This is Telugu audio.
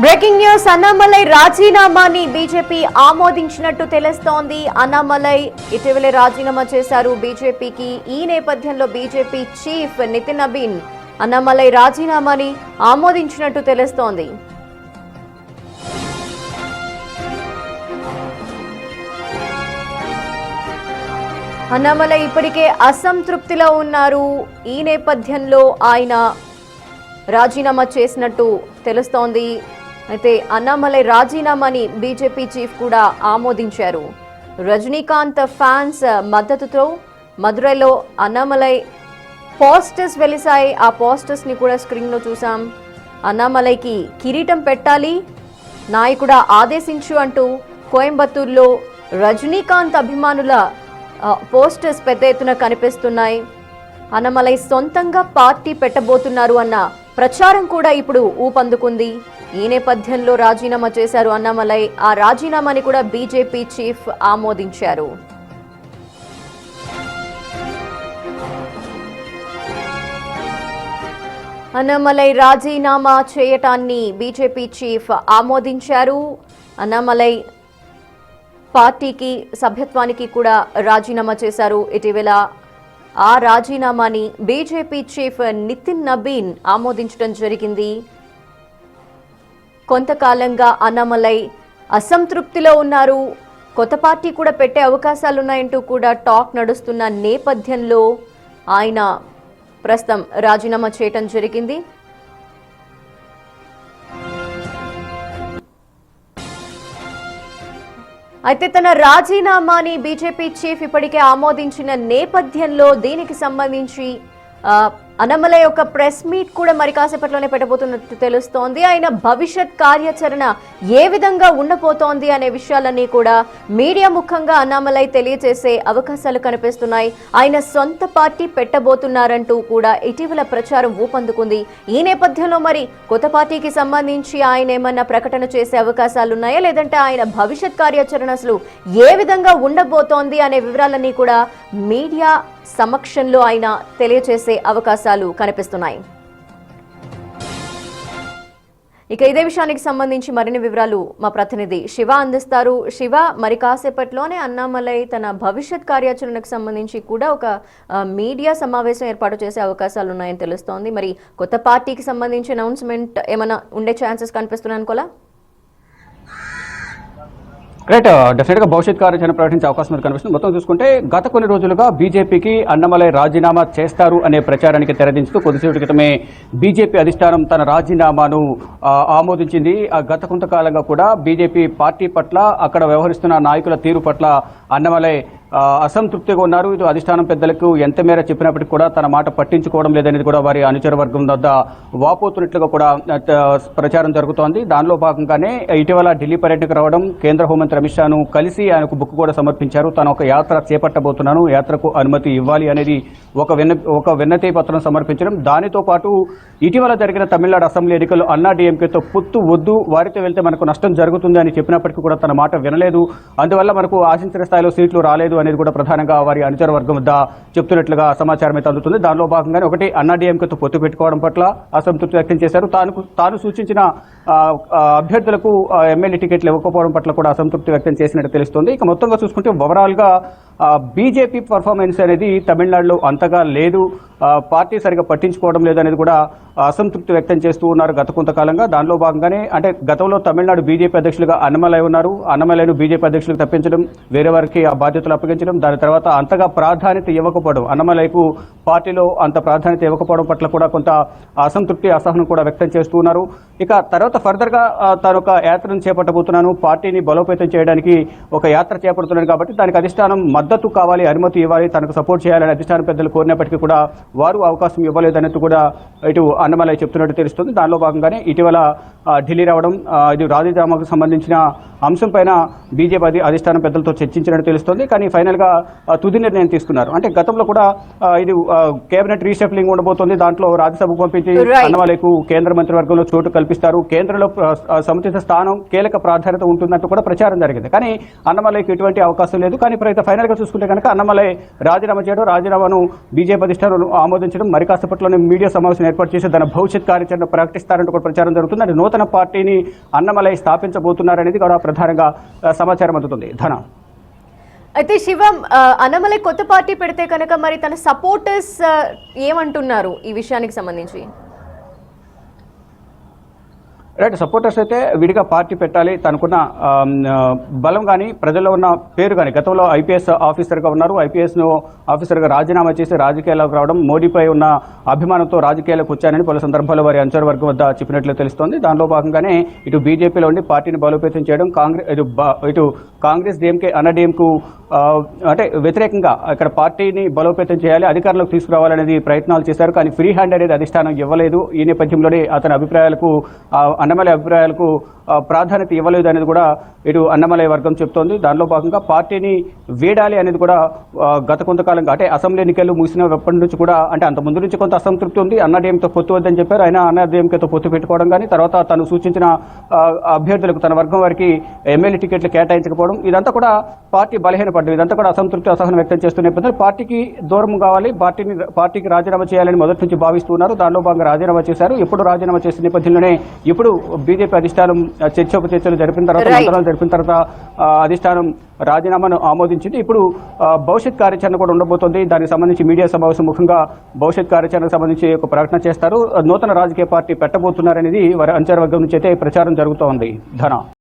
బ్రేకింగ్ న్యూస్ అన్నామలై రాజీనామాని బీజేపీ ఆమోదించినట్టు తెలుస్తోంది. అన్నామలై ఇటీవలే రాజీనామా చేశారు బీజేపీకి. ఈ నేపథ్యంలో బీజేపీ చీఫ్ నితిన్ నబీన్ అన్నామలై రాజీనామాని ఆమోదించినట్టు తెలుస్తోంది. అన్నామలై ఇప్పటికే అసంతృప్తిలో ఉన్నారు. ఈ నేపథ్యంలో ఆయన రాజీనామా చేసినట్టు తెలుస్తోంది. అయితే అన్నామలై రాజీనామాని బీజేపీ చీఫ్ కూడా ఆమోదించారు. రజనీకాంత్ ఫ్యాన్స్ మద్దతుతో మదురైలో అన్నామలై పోస్టర్స్ వెలిసాయి. ఆ పోస్టర్స్ ని కూడా స్క్రీన్ లో చూసాం. అన్నామలైకి కిరీటం పెట్టాలి, నాయకుడా ఆదేశించు అంటూ కోయంబత్తూరులో రజనీకాంత్ అభిమానుల పోస్టర్స్ పెద్ద ఎత్తున కనిపిస్తున్నాయి. అన్నామలై సొంతంగా పార్టీ పెట్టబోతున్నారు అన్న ప్రచారం కూడా ఇప్పుడు ఊపందుకుంది. ఈ నేపథ్యంలో రాజీనామా చేశారు అన్నామలై. ఆ రాజీనామాని కూడా బీజేపీ చీఫ్ ఆమోదించారు. అన్నామలై రాజీనామా చేయటాన్ని బీజేపీ చీఫ్ ఆమోదించారు. అన్నామలై పార్టీకి సభ్యత్వానికి కూడా రాజీనామా చేశారు ఇటీవల. ఆ రాజీనామాని బీజేపీ చీఫ్ నితిన్ నబీన్ ఆమోదించడం జరిగింది. కొంతకాలంగా అన్నామలై అసంతృప్తిలో ఉన్నారు. కొత్త పార్టీ కూడా పెట్టే అవకాశాలున్నాయంటూ కూడా టాక్ నడుస్తున్న నేపథ్యంలో ఆయన ప్రస్తుతం రాజీనామా చేయటం జరిగింది. అయితే తన రాజీనామాని బీజేపీ చీఫ్ ఇప్పటికే ఆమోదించిన నేపథ్యంలో దీనికి సంబంధించి అన్నామలై ఒక ప్రెస్ మీట్ కూడా మరి కాసేపట్లోనే పెట్టబోతున్నట్టు తెలుస్తోంది. ఆయన భవిష్యత్ కార్యాచరణ ఏ విధంగా ఉండబోతోంది అనే విషయాలన్నీ కూడా మీడియా ముఖంగా అన్నామలై తెలియజేసే అవకాశాలు కనిపిస్తున్నాయి. ఆయన సొంత పార్టీ పెట్టబోతున్నారంటూ కూడా ఇటీవల ప్రచారం ఊపందుకుంది. ఈ నేపథ్యంలో మరి కొత్త పార్టీకి సంబంధించి ఆయన ఏమన్నా ప్రకటన చేసే అవకాశాలున్నాయా, లేదంటే ఆయన భవిష్యత్ కార్యాచరణ అసలు ఏ విధంగా ఉండబోతోంది అనే వివరాలన్నీ కూడా మీడియా సమక్షంలో ఆయన తెలియజేసే అవకాశాలు కనిపిస్తున్నాయి. ఇక ఇదే విషయానికి సంబంధించి మరిన్ని వివరాలు మా ప్రతినిధి శివ అందిస్తారు. శివ, మరి కాసేపట్లోనే అన్నామలై తన భవిష్యత్ కార్యాచరణకు సంబంధించి కూడా ఒక మీడియా సమావేశం ఏర్పాటు చేసే అవకాశాలు ఉన్నాయని తెలుస్తోంది. మరి కొత్త పార్టీకి సంబంధించి అనౌన్స్మెంట్ ఏమైనా ఉండే ఛాన్సెస్ కనిపిస్తున్నాయి అనుకోలా? రైట్, డెఫినెట్గా భవిష్యత్ కార్యాచరణ ప్రకటించే అవకాశం కనిపిస్తుంది. మొత్తం చూసుకుంటే గత కొన్ని రోజులుగా బీజేపీకి అన్నామలై రాజీనామా చేస్తారు అనే ప్రచారానికి తెరదించుతూ కొద్దిసేపటి క్రితమే బీజేపీ అధిష్టానం తన రాజీనామాను ఆమోదించింది. గత కొంతకాలంగా కూడా బీజేపీ పార్టీ పట్ల, అక్కడ వ్యవహరిస్తున్న నాయకుల తీరు పట్ల అన్నామలై అసంతృప్తిగా ఉన్నారు. ఇది అధిష్టానం పెద్దలకు ఎంత మేర చెప్పినప్పటికీ కూడా తన మాట పట్టించుకోవడం లేదనేది కూడా వారి అనుచర వర్గం వద్ద వాపోతున్నట్లుగా కూడా ప్రచారం జరుగుతోంది. దానిలో భాగంగానే ఇటీవల ఢిల్లీ పర్యటనకు రావడం, కేంద్ర హోంమంత్రి అమిత్ షాను కలిసి ఆయనకు బుక్ కూడా సమర్పించారు. తాను ఒక యాత్ర చేపట్టబోతున్నాను, యాత్రకు అనుమతి ఇవ్వాలి అనేది ఒక విన్నతి పత్రం సమర్పించడం. దానితో పాటు ఇటీవల జరిగిన తమిళనాడు అసెంబ్లీ ఎన్నికల్లో అన్నాడీఎంకేతో పొత్తు వద్దు, వారితో వెళ్తే మనకు నష్టం జరుగుతుంది అని చెప్పినప్పటికీ కూడా తన మాట వినలేదు. అందువల్ల మనకు ఆశించిన స్థాయిలో సీట్లు రాలేదు అనేది కూడా ప్రధానంగా వారి అనుచర వర్గం వద్ద చెప్తున్నట్లుగా సమాచారం అయితే అందుతుంది. దానిలో భాగంగానే ఒకటి అన్నాడీఎంకేతో పొత్తు పెట్టుకోవడం పట్ల అసంతృప్తి వ్యక్తం చేశారు. తాను సూచించిన అభ్యర్థులకు ఎమ్మెల్యే టికెట్లు ఇవ్వకపోవడం పట్ల కూడా అసంతృప్తి వ్యక్తం చేసినట్టు తెలుస్తోంది. ఇక మొత్తంగా చూసుకుంటే ఓవరాల్ గా బీజేపీ పర్ఫార్మెన్స్ అనేది తమిళనాడులో అంతగా లేదు, పార్టీ సరిగా పట్టించుకోవడం లేదనేది కూడా అసంతృప్తి వ్యక్తం చేస్తూ ఉన్నారు గత కొంతకాలంగా. దానిలో భాగంగానే అంటే గతంలో తమిళనాడు బీజేపీ అధ్యక్షులుగా అన్నమలై ఉన్నారు. అన్నమలైను బీజేపీ అధ్యక్షులకు తప్పించడం, వేరే వారికి ఆ బాధ్యతలు అప్పగించడం, దాని తర్వాత అంతగా ప్రాధాన్యత ఇవ్వకపోవడం, అన్నమలైకు పార్టీలో అంత ప్రాధాన్యత ఇవ్వకపోవడం పట్ల కూడా కొంత అసంతృప్తి, అసహనం కూడా వ్యక్తం చేస్తూ ఉన్నారు. ఇక తర్వాత ఫర్దర్ గా తాను ఒక యాత్రను చేపట్టబోతున్నాను, పార్టీని బలోపేతం చేయడానికి ఒక యాత్ర చేపడుతున్నాను కాబట్టి దానికి అధిష్టానం మద్దతు కావాలి, అనుమతి ఇవ్వాలి, తనకు సపోర్ట్ చేయాలని అధిష్టాన పెద్దలు కోరినప్పటికీ కూడా వారు అవకాశం ఇవ్వలేదన్నట్టు కూడా ఇటు అన్నమలై చెప్తున్నట్టు తెలుస్తుంది. దానిలో భాగంగానే ఇటీవల ఢిల్లీ రావడం, ఇది రాజీనామాకు సంబంధించిన అంశం పైన బీజేపీ అధిష్టానం పెద్దలతో చర్చించినట్టు తెలుస్తోంది. కానీ ఫైనల్ గా తుది నిర్ణయం తీసుకున్నారు. అంటే గతంలో కూడా ఇది కేబినెట్ రీషఫ్లింగ్ ఉండబోతోంది. దాంట్లో రాజ్యసభకు పంపించి అన్నమలైకు కేంద్ర మంత్రివర్గంలో చోటు కల్పిస్తారు, కేంద్రంలో సముచిత స్థానం, కీలక ప్రాధాన్యత ఉంటున్నట్టు కూడా ప్రచారం జరిగింది. కానీ అన్నమలైకి ఎటువంటి అవకాశం లేదు. కానీ ఫైనల్ గా చూసుకుంటే కనుక అన్నమలై రాజీనామా చేయడం, రాజీనామాను బీజేపీ అధిష్టానం ఆమోదించడం, మరి కాసేపట్లోనే మీడియా సమావేశం ఏర్పాటు చేసి దాని భవిష్యత్ కార్యాచరణ ప్రకటిస్తారంటూ కూడా ప్రచారం జరుగుతుంది. అంటే నూతన పార్టీని అన్నమలై స్థాపించబోతున్నారనేది కూడా ప్రధానంగా సమాచారం అందుతుంది. ధన అయితే శివం, అన్నమలై కొత్త పార్టీ పెడితే కనుక మరి తన సపోర్టర్స్ ఏమంటున్నారు ఈ విషయానికి సంబంధించి? రైట్, సపోర్టర్స్ అయితే విడిగా పార్టీ పెట్టాలి, తనకున్న బలం కానీ ప్రజల్లో ఉన్న పేరు కానీ, గతంలో ఐపీఎస్ ఆఫీసర్గా ఉన్నారు, ఐపీఎస్ ఆఫీసర్గా రాజీనామా చేసి రాజకీయాల్లోకి రావడం, మోడీపై ఉన్న అభిమానంతో రాజకీయాలకు వచ్చారని పలు సందర్భాల్లో వారి అనుచర వర్గం వద్ద చెప్పినట్లు తెలుస్తోంది. దానిలో భాగంగానే ఇటు బీజేపీలో ఉండి పార్టీని బలోపేతం చేయడం, ఇటు కాంగ్రెస్ డిఎంకే అన్నడీఎంకు అంటే వ్యతిరేకంగా ఇక్కడ పార్టీని బలోపేతం చేయాలి, అధికారంలోకి తీసుకురావాలనేది ప్రయత్నాలు చేశారు. కానీ ఫ్రీ హ్యాండ్ అనేది అధిష్టానం ఇవ్వలేదు. ఈ నేపథ్యంలోనే అతని అభిప్రాయాలకు, అన్నమలై అభిప్రాయాలకు ప్రాధాన్యత ఇవ్వలేదు అనేది కూడా ఇటు అన్నమలై వర్గం చెప్తోంది. దానిలో భాగంగా పార్టీని వీడాలి అనేది కూడా గత కొంతకాలంగా, అంటే అసెంబ్లీ ఎన్నికలు ముగిసినప్పటి నుంచి కూడా, అంటే అంత ముందు నుంచి కొంత అసంతృప్తి ఉంది. అన్నడీఎంతో పొత్తు వద్దని చెప్పారు, ఆయన అన్నడీఎంకేతో పొత్తు పెట్టుకోవడం కానీ, తర్వాత తను సూచించిన అభ్యర్థులకు తన వర్గం వారికి ఎమ్మెల్యే టికెట్లు కేటాయించకపోవడం, ఇదంతా కూడా పార్టీ బలహీనపడ్డం, ఇదంతా కూడా అసంతృప్తి, అసహనం వ్యక్తం చేస్తున్న నేపథ్యంలో పార్టీకి దూరం కావాలి, పార్టీకి రాజీనామా చేయాలని మొదటి నుంచి భావిస్తున్నారు. దానిలో భాగంగా రాజీనామా చేశారు. ఎప్పుడు రాజీనామా చేసిన నేపథ్యంలోనే ఇప్పుడు బీజేపీ అధిష్టానం చర్చోపచర్చలు జరిపిన తర్వాత, మంత్రాలు జరిపిన తర్వాత అధిష్టానం రాజీనామాను ఆమోదించింది. ఇప్పుడు భవిష్యత్ కార్యాచరణ కూడా ఉండబోతోంది. దానికి సంబంధించి మీడియా సమావేశం ముఖ్యంగా భవిష్యత్ కార్యాచరణకు సంబంధించి ఒక ప్రకటన చేస్తారు. నూతన రాజకీయ పార్టీ పెట్టబోతున్నారనేది వారి అంచనా వర్గం నుంచి అయితే ప్రచారం జరుగుతోంది. ధన